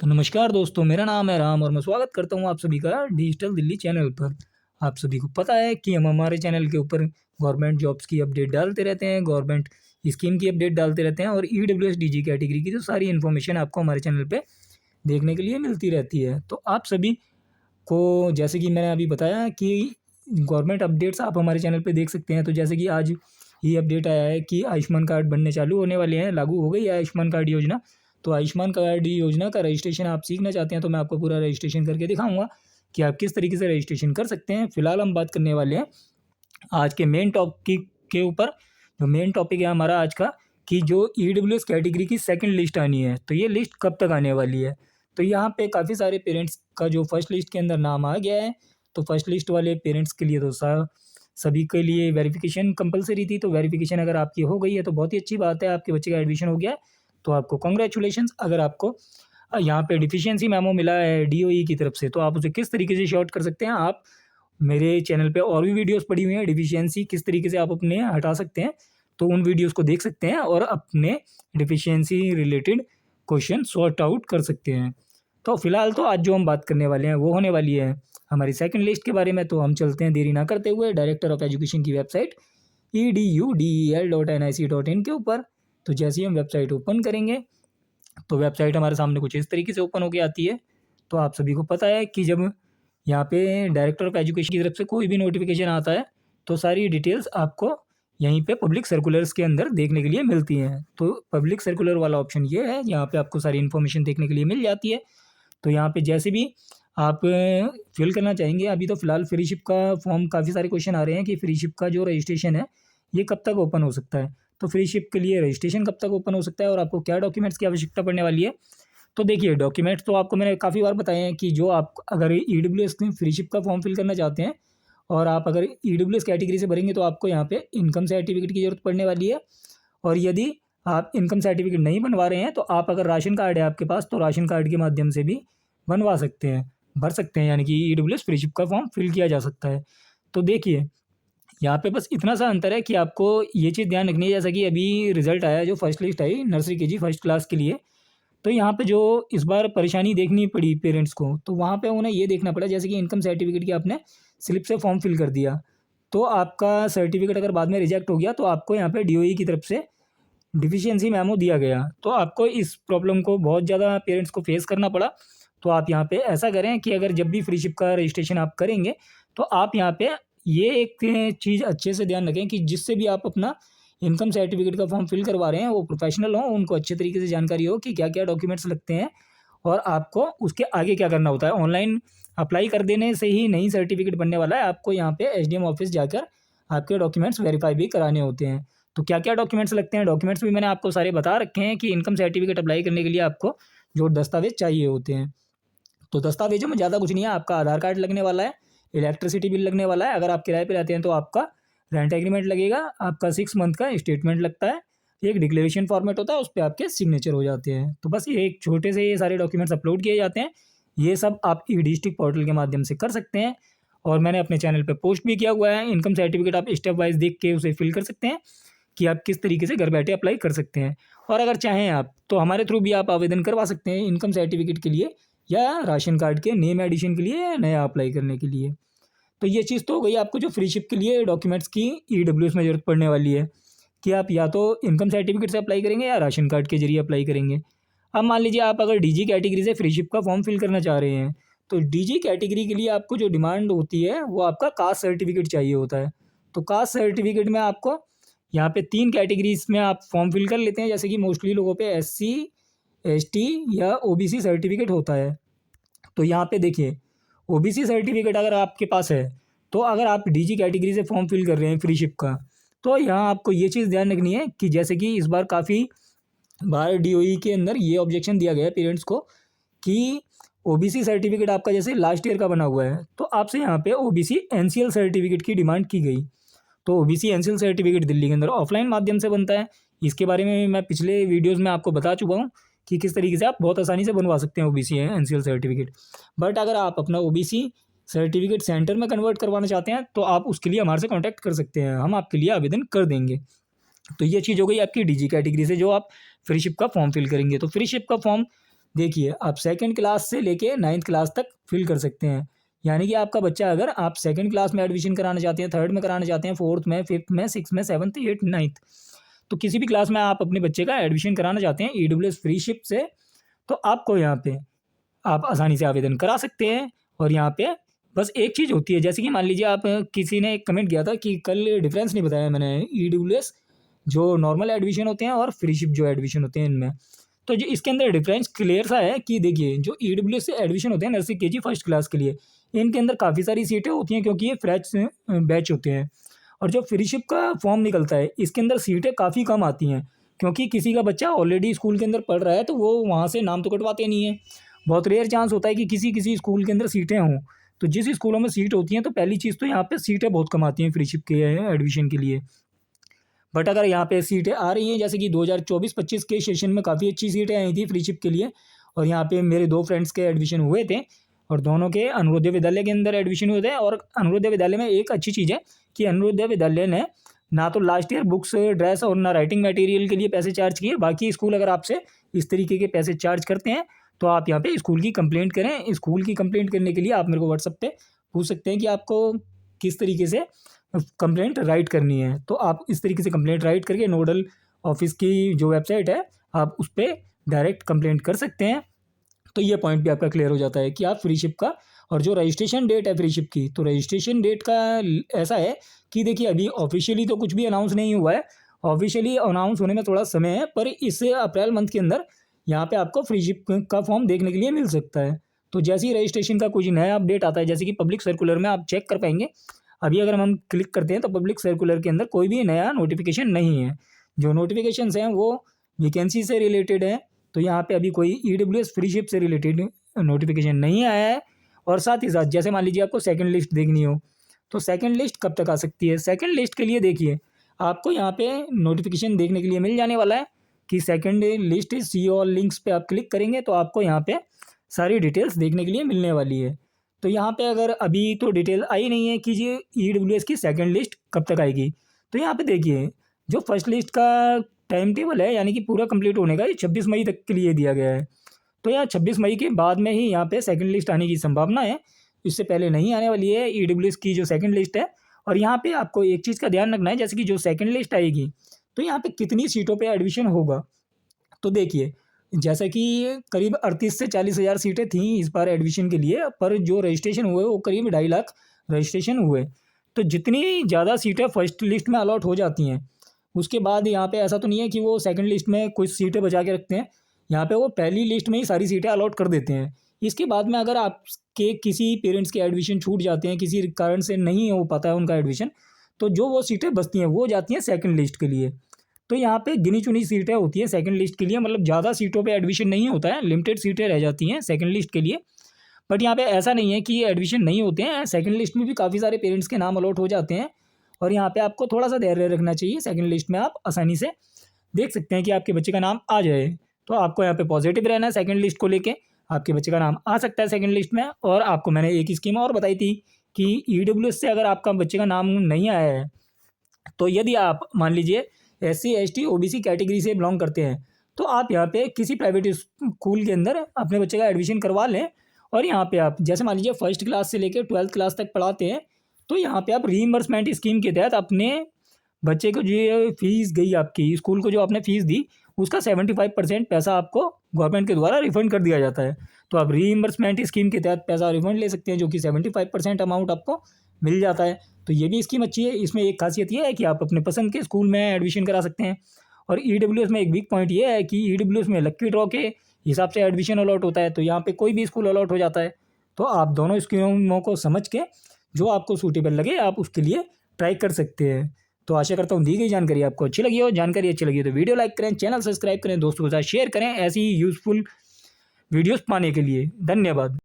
तो नमस्कार दोस्तों, मेरा नाम है राम और मैं स्वागत करता हूं आप सभी का डिजिटल दिल्ली चैनल पर। आप सभी को पता है कि हम हमारे चैनल के ऊपर गवर्नमेंट जॉब्स की अपडेट डालते रहते हैं, गवर्नमेंट स्कीम की अपडेट डालते रहते हैं और ईडब्ल्यूएस डीजी कैटेगरी की जो सारी इन्फॉर्मेशन आपको हमारे चैनल पे देखने के लिए मिलती रहती है। तो आप सभी को, जैसे कि मैंने अभी बताया कि गवर्नमेंट अपडेट्स आप हमारे चैनल पे देख सकते हैं। तो जैसे कि आज ये अपडेट आया है कि आयुष्मान कार्ड बनने चालू होने वाले हैं, लागू हो गई है आयुष्मान कार्ड योजना। तो आयुष्मान कार्ड योजना का रजिस्ट्रेशन आप सीखना चाहते हैं तो मैं आपको पूरा रजिस्ट्रेशन करके दिखाऊंगा कि आप किस तरीके से रजिस्ट्रेशन कर सकते हैं। फिलहाल हम बात करने वाले हैं आज के मेन टॉपिक के ऊपर। जो मेन टॉपिक है हमारा आज का, कि जो ईडब्ल्यूएस कैटेगरी की सेकंड लिस्ट आनी है, तो ये लिस्ट कब तक आने वाली है। तो यहाँ पे काफ़ी सारे पेरेंट्स का जो फर्स्ट लिस्ट के अंदर नाम आ गया है। तो फर्स्ट लिस्ट वाले पेरेंट्स के लिए तो सभी के लिए वेरिफिकेशन कंपलसरी थी। तो वेरिफिकेशन अगर आपकी हो गई है तो बहुत ही अच्छी बात है, आपके बच्चे का एडमिशन हो गया है तो आपको कॉन्ग्रेचुलेशंस। अगर आपको यहाँ पे डिफिशियंसी मेमो मिला है डीओई की तरफ से, तो आप उसे किस तरीके से शॉर्ट कर सकते हैं। आप मेरे चैनल पे और भी वीडियोस पड़ी हुई हैं, डिफिशियंसी किस तरीके से आप अपने हटा सकते हैं, तो उन वीडियोस को देख सकते हैं और अपने deficiency related question sort out कर सकते हैं। तो फिलहाल तो आज जो हम बात करने वाले हैं वो होने वाली है हमारी सेकंड लिस्ट के बारे में। तो हम चलते हैं देरी ना करते हुए डायरेक्टर ऑफ एजुकेशन की वेबसाइट edudel.nic.in के ऊपर। तो जैसे ही हम वेबसाइट ओपन करेंगे तो वेबसाइट हमारे सामने कुछ इस तरीके से ओपन होकर आती है। तो आप सभी को पता है कि जब यहाँ पे डायरेक्टर ऑफ एजुकेशन की तरफ से कोई भी नोटिफिकेशन आता है तो सारी डिटेल्स आपको यहीं पे पब्लिक सर्कुलर्स के अंदर देखने के लिए मिलती हैं। तो पब्लिक सर्कुलर वाला ऑप्शन ये है, यहाँ पे आपको सारी इन्फॉर्मेशन देखने के लिए मिल जाती है। तो यहाँ पे जैसे भी आप फिल करना चाहेंगे, अभी तो फिलहाल फ्रीशिप का फॉर्म काफ़ी सारे क्वेश्चन आ रहे हैं कि फ्रीशिप का जो रजिस्ट्रेशन है ये कब तक ओपन हो सकता है। तो फ्रीशिप के लिए रजिस्ट्रेशन कब तक ओपन हो सकता है और आपको क्या डॉक्यूमेंट्स की आवश्यकता पड़ने वाली है। तो देखिए, डॉक्यूमेंट्स तो आपको मैंने काफ़ी बार बताए हैं कि जो आप अगर ईडब्ल्यूएस फ्रीशिप का फॉर्म फिल करना चाहते हैं और आप अगर ईडब्ल्यूएस कैटेगरी से भरेंगे तो आपको यहाँ पे इनकम सर्टिफिकेट की ज़रूरत पड़ने वाली है। और यदि आप इनकम सर्टिफिकेट नहीं बनवा रहे हैं तो आप अगर राशन कार्ड है आपके पास तो राशन कार्ड के माध्यम से भी बनवा सकते हैं, भर सकते हैं, यानी कि ईडब्ल्यूएस फ्रीशिप का फॉर्म फिल किया जा सकता है। तो देखिए, यहाँ पे बस इतना सा अंतर है कि आपको ये चीज़ ध्यान रखनी है, जैसा कि अभी रिजल्ट आया जो फर्स्ट लिस्ट आई नर्सरी केजी फर्स्ट क्लास के लिए। तो यहाँ पे जो इस बार परेशानी देखनी पड़ी पेरेंट्स को, तो वहाँ पे उन्हें ये देखना पड़ा, जैसे कि इनकम सर्टिफिकेट की आपने स्लिप से फॉर्म फिल कर दिया तो आपका सर्टिफिकेट अगर बाद में रिजेक्ट हो गया तो आपको यहाँ पे डीओई की तरफ से डिफिशियंसी मेमो दिया गया। तो आपको इस प्रॉब्लम को बहुत ज़्यादा पेरेंट्स को फेस करना पड़ा। तो आप यहाँ पे ऐसा करें कि अगर जब भी फ्रीशिप का रजिस्ट्रेशन आप करेंगे तो आप यहाँ पे ये एक चीज़ अच्छे से ध्यान रखें कि जिससे भी आप अपना इनकम सर्टिफिकेट का फॉर्म फिल करवा रहे हैं वो प्रोफेशनल हो, उनको अच्छे तरीके से जानकारी हो कि क्या क्या डॉक्यूमेंट्स लगते हैं और आपको उसके आगे क्या करना होता है। ऑनलाइन अप्लाई कर देने से ही नहीं सर्टिफिकेट बनने वाला है, आपको यहाँ पे एसडीएम ऑफिस जाकर आपके डॉक्यूमेंट्स वेरीफाई भी कराने होते हैं। तो क्या क्या डॉक्यूमेंट्स लगते हैं, डॉक्यूमेंट्स भी मैंने आपको सारे बता रखे हैं कि इनकम सर्टिफिकेट अप्लाई करने के लिए आपको जो दस्तावेज चाहिए होते हैं। तो दस्तावेजों में ज़्यादा कुछ नहीं है, आपका आधार कार्ड लगने वाला है, इलेक्ट्रिसिटी बिल लगने वाला है, अगर आप किराए पे रहते हैं तो आपका रेंट एग्रीमेंट लगेगा, आपका 6 मंथ का स्टेटमेंट लगता है, एक डिक्लेरेशन फॉर्मेट होता है, उस पर आपके सिग्नेचर हो जाते हैं। तो बस ये एक छोटे से ये सारे डॉक्यूमेंट्स अपलोड किए जाते हैं। ये सब आप ई डिस्ट्रिक्ट पोर्टल के माध्यम से कर सकते हैं और मैंने अपने चैनल पर पोस्ट भी किया हुआ है। इनकम सर्टिफिकेट आप स्टेप वाइज देख के उसे फिल कर सकते हैं कि आप किस तरीके से घर बैठे अप्लाई कर सकते हैं। और अगर चाहें आप तो हमारे थ्रू भी आप आवेदन करवा सकते हैं इनकम सर्टिफिकेट के लिए या राशन कार्ड के नेम एडिशन के लिए या नया अप्लाई करने के लिए। तो ये चीज़ तो हो गई आपको जो फ्रीशिप के लिए डॉक्यूमेंट्स की ईडब्ल्यूएस में ज़रूरत पड़ने वाली है कि आप या तो इनकम सर्टिफिकेट से अप्लाई करेंगे या राशन कार्ड के जरिए अप्लाई करेंगे। अब मान लीजिए आप अगर डीजी कैटेगरी से फ्रीशिप का फॉर्म फिल करना चाह रहे हैं तो डीजी कैटेगरी के लिए आपको जो डिमांड होती है वो आपका कास्ट सर्टिफिकेट चाहिए होता है। तो कास्ट सर्टिफिकेट में आपको यहाँ पे 3 कैटेगरीज में आप फॉर्म फिल कर लेते हैं, जैसे कि मोस्टली लोगों पे एससी, एसटी या ओबीसी सर्टिफिकेट होता है। तो यहाँ पे देखिए, ओबीसी सर्टिफिकेट अगर आपके पास है तो अगर आप डीजी कैटेगरी से फॉर्म फिल कर रहे हैं फ्रीशिप का, तो यहाँ आपको ये चीज़ ध्यान रखनी है कि जैसे कि इस बार काफ़ी बार डीओई के अंदर ये ऑब्जेक्शन दिया गया है पेरेंट्स को कि ओबीसी सर्टिफिकेट आपका जैसे लास्ट ईयर का बना हुआ है तो आपसे यहाँ पे ओबीसी एनसीएल सर्टिफिकेट की डिमांड की गई। तो ओबीसी एनसीएल सर्टिफिकेट दिल्ली के अंदर ऑफलाइन माध्यम से बनता है। इसके बारे में मैं पिछले वीडियोस में आपको बता चुका हूँ कि किस तरीके से आप बहुत आसानी से बनवा सकते हैं ओबीसी एनसीएल सर्टिफिकेट। बट अगर आप अपना ओबीसी सर्टिफिकेट सेंटर में कन्वर्ट करवाना चाहते हैं तो आप उसके लिए हमारे से कॉन्टैक्ट कर सकते हैं, हम आपके लिए आवेदन कर देंगे। तो ये चीज़ हो गई आपकी डीजी कैटेगरी से जो आप फ्रीशिप का फॉर्म फिल करेंगे। तो फ्रीशिप का फॉर्म देखिए आप सेकंड क्लास से लेके 9th क्लास तक फिल कर सकते हैं। यानी कि आपका बच्चा अगर आप सेकंड क्लास में एडमिशन कराना चाहते हैं, थर्ड में कराना चाहते हैं, फोर्थ में, फिफ्थ में, सिक्स में, सेवन्थ, एट्थ, 9th, तो किसी भी क्लास में आप अपने बच्चे का एडमिशन कराना चाहते हैं ईडब्ल्यूएस फ्री शिप से, तो आपको यहाँ पे आप आसानी से आवेदन करा सकते हैं। और यहाँ पे बस एक चीज़ होती है, जैसे कि मान लीजिए आप किसी ने एक कमेंट किया था कि कल डिफरेंस नहीं बताया मैंने ईडब्ल्यूएस जो नॉर्मल एडमिशन होते हैं और फ्री शिप जो एडमिशन होते हैं इनमें। तो जो इसके अंदर डिफरेंस क्लियर सा है कि देखिए जो ईडब्ल्यूएस से एडमिशन होते हैं नर्सरी केजी फर्स्ट क्लास के लिए, इनके अंदर काफ़ी सारी सीटें होती हैं क्योंकि ये फ्रेश बैच होते हैं। और जो फ्री शिप का फॉर्म निकलता है इसके अंदर सीटें काफ़ी कम आती हैं, क्योंकि किसी का बच्चा ऑलरेडी स्कूल के अंदर पढ़ रहा है तो वो वहाँ से नाम तो कटवाते नहीं है। बहुत रेयर चांस होता है कि किसी किसी स्कूल के अंदर सीटें हों। तो जिस स्कूलों में सीट होती हैं तो पहली चीज़ तो यहाँ पे सीटें बहुत कम आती हैं फ्री शिप के एडमिशन के लिए। बट अगर यहाँ पे सीटें आ रही हैं, जैसे कि 2024-25 के सेशन में काफ़ी अच्छी सीटें आई थी फ्री शिप के लिए, और यहाँ पे मेरे 2 फ्रेंड्स के एडमिशन हुए थे और दोनों के अनुरुद्धे विद्यालय के अंदर एडमिशन हुए थे। और अनुरुद्धे विद्यालय में एक अच्छी चीज़ है कि अनुरुद्धे विद्यालय ने ना तो लास्ट ईयर बुक्स, ड्रेस और ना राइटिंग मटेरियल के लिए पैसे चार्ज किए। बाकी स्कूल अगर आपसे इस तरीके के पैसे चार्ज करते हैं तो आप यहाँ पे स्कूल की कंप्लेंट करें। स्कूल की कंप्लेंट करने के लिए आप मेरे को व्हाट्सएप पे पूछ सकते हैं कि आपको किस तरीके से कंप्लेंट राइट करनी है। तो आप इस तरीके से कंप्लेंट राइट करके नोडल ऑफिस की जो वेबसाइट है आप उस पर डायरेक्ट कंप्लेंट कर सकते हैं। तो ये पॉइंट भी आपका क्लियर हो जाता है कि आप फ्री शिप का, और जो रजिस्ट्रेशन डेट है फ्री शिप की, तो रजिस्ट्रेशन डेट का ऐसा है कि देखिए अभी ऑफिशियली तो कुछ भी अनाउंस नहीं हुआ है, ऑफिशियली अनाउंस होने में थोड़ा समय है, पर इस अप्रैल मंथ के अंदर यहाँ पे आपको फ्री शिप का फॉर्म देखने के लिए मिल सकता है। तो जैसे ही रजिस्ट्रेशन का कुछ नया अपडेट आता है, जैसे कि पब्लिक सर्कुलर में आप चेक कर पाएंगे, अभी अगर हम क्लिक करते हैं तो पब्लिक सर्कुलर के अंदर कोई भी नया नोटिफिकेशन नहीं है। जो नोटिफिकेशंस हैं वो वैकेंसी से रिलेटेड है। तो यहाँ पे अभी कोई ईडब्ल्यूएस फ्री शिप से रिलेटेड नोटिफिकेशन नहीं आया है। और साथ ही साथ जैसे मान लीजिए आपको सेकंड लिस्ट देखनी हो, तो सेकंड लिस्ट कब तक आ सकती है? सेकंड लिस्ट के लिए देखिए आपको यहाँ पे नोटिफिकेशन देखने के लिए मिल जाने वाला है कि second list see all links पे आप क्लिक करेंगे तो आपको यहाँ पे सारी डिटेल्स देखने के लिए मिलने वाली है। तो यहाँ पे अगर अभी तो डिटेल आई नहीं है कि ये ईडब्ल्यूएस की सेकंड लिस्ट कब तक आएगी। तो यहाँ पे देखिए जो फर्स्ट लिस्ट का टाइम टेबल है, यानी कि पूरा कंप्लीट होने का, ये 26 मई तक के लिए दिया गया है। तो यहाँ 26 मई के बाद में ही यहाँ पे सेकंड लिस्ट आने की संभावना है, इससे पहले नहीं आने वाली है ईडब्ल्यूएस की जो सेकंड लिस्ट है। और यहाँ पे आपको एक चीज़ का ध्यान रखना है, जैसे कि जो सेकंड लिस्ट आएगी तो यहाँ पे कितनी सीटों पे एडमिशन होगा। तो देखिए जैसा कि करीब 38 से 40 हज़ार सीटें थीं इस बार एडमिशन के लिए, पर जो रजिस्ट्रेशन हुए वो करीब 2.5 लाख रजिस्ट्रेशन हुए। तो जितनी ज़्यादा सीटें फर्स्ट लिस्ट में अलॉट हो जाती हैं, उसके बाद यहाँ पे ऐसा तो नहीं है कि वो सेकंड लिस्ट में कुछ सीटें बचा के रखते हैं। यहाँ पे वो पहली लिस्ट में ही सारी सीटें अलॉट कर देते हैं। इसके बाद में अगर आपके किसी पेरेंट्स के एडमिशन छूट जाते हैं, किसी कारण से नहीं हो पाता है उनका एडमिशन, तो जो वो सीटें बचती हैं वो जाती हैं सेकंड लिस्ट के लिए। तो यहाँ पे गिनी चुनी सीटें होती हैं सेकंड लिस्ट के लिए, मतलब ज़्यादा सीटों पे एडमिशन नहीं होता है, लिमिटेड सीटें रह जाती हैं सेकंड लिस्ट के लिए। बट यहाँ पे ऐसा नहीं है कि ये एडमिशन नहीं होते हैं, सेकंड लिस्ट में भी काफ़ी सारे पेरेंट्स के नाम अलॉट हो जाते हैं। और यहाँ पे आपको थोड़ा सा धैर्य रखना चाहिए, सेकंड लिस्ट में आप आसानी से देख सकते हैं कि आपके बच्चे का नाम आ जाए। तो आपको यहाँ पे पॉजिटिव रहना है, सेकंड लिस्ट को लेके आपके बच्चे का नाम आ सकता है सेकंड लिस्ट में। और आपको मैंने एक स्कीम और बताई थी कि ईडब्ल्यूएस से अगर आपका बच्चे का नाम नहीं आया है, तो यदि आप मान लीजिए SC ST OBC कैटेगरी से बिलोंग करते हैं, तो आप यहाँ पे किसी प्राइवेट स्कूल के अंदर अपने बच्चे का एडमिशन करवा लें। और यहाँ पे आप जैसे मान लीजिए फर्स्ट क्लास से लेकर 12th क्लास तक पढ़ाते हैं, तो यहाँ पे आप रीइंबर्समेंट स्कीम के तहत अपने बच्चे को जो फीस गई आपकी स्कूल को, जो आपने फीस दी, उसका 75% पैसा आपको गवर्नमेंट के द्वारा रिफंड कर दिया जाता है। तो आप रीइंबर्समेंट स्कीम के तहत पैसा रिफंड ले सकते हैं, जो कि 75% अमाउंट आपको मिल जाता है। तो ये भी स्कीम अच्छी है। इसमें एक खासियत ये है कि आप अपने पसंद के स्कूल में एडमिशन करा सकते हैं। और ईडब्ल्यूएस में एक वीक पॉइंट ये है कि ईडब्ल्यूएस में लक्की ड्रॉ के हिसाब से एडमिशन अलॉट होता है, तो यहाँ पे कोई भी स्कूल अलॉट हो जाता है। तो आप दोनों स्कीमों को समझ के जो आपको सूटेबल लगे आप उसके लिए ट्राई कर सकते हैं। तो आशा करता हूँ दी गई जानकारी आपको अच्छी लगी हो। जानकारी अच्छी लगी तो वीडियो लाइक करें, चैनल सब्सक्राइब करें, दोस्तों के साथ शेयर करें ऐसी यूज़फुल वीडियोस पाने के लिए। धन्यवाद।